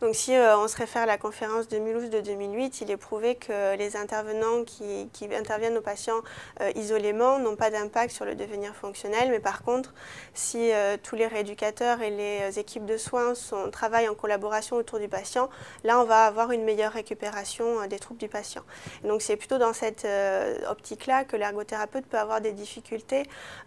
Donc si on se réfère à la conférence de Mulhouse de 2008, il est prouvé que les intervenants qui interviennent aux patients isolément n'ont pas d'impact sur le devenir fonctionnel, mais par contre, si tous les rééducateurs et les équipes de soins travaillent en collaboration autour du patient, là on va avoir une meilleure récupération des troubles du patient. Et donc c'est plutôt dans cette optique-là que l'ergothérapeute peut avoir des difficultés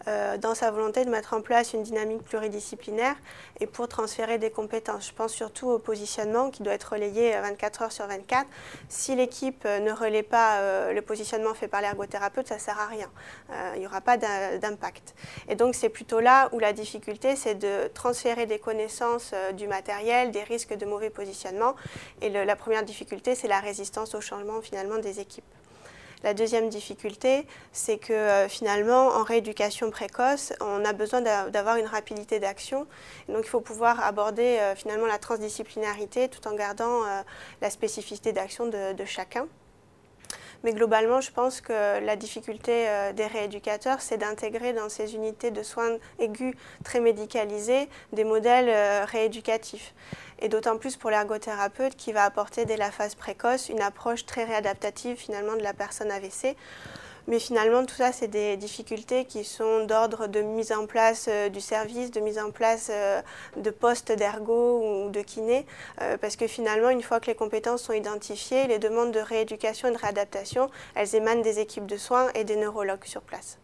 dans sa volonté de mettre en place une dynamique pluridisciplinaire et pour transférer des compétences. Je pense surtout au positionnement qui doit être relayé 24 heures sur 24. Si l'équipe ne relaie pas le positionnement fait par l'ergothérapeute, ça ne sert à rien. Il n'y aura pas d'impact. Et donc c'est plutôt là où la difficulté, c'est de transférer des connaissances du matériel, des risques de mauvais positionnement. Et la première difficulté, c'est la résistance au changement finalement des équipes. La deuxième difficulté, c'est que finalement, en rééducation précoce, on a besoin d'avoir une rapidité d'action. Donc il faut pouvoir aborder finalement la transdisciplinarité tout en gardant la spécificité d'action de chacun. Mais globalement, je pense que la difficulté des rééducateurs, c'est d'intégrer dans ces unités de soins aigus très médicalisées des modèles rééducatifs. Et d'autant plus pour l'ergothérapeute qui va apporter dès la phase précoce une approche très réadaptative finalement de la personne AVC. Mais finalement, tout ça, c'est des difficultés qui sont d'ordre de mise en place du service, de mise en place de postes d'ergo ou de kiné, parce que finalement, une fois que les compétences sont identifiées, les demandes de rééducation et de réadaptation, elles émanent des équipes de soins et des neurologues sur place.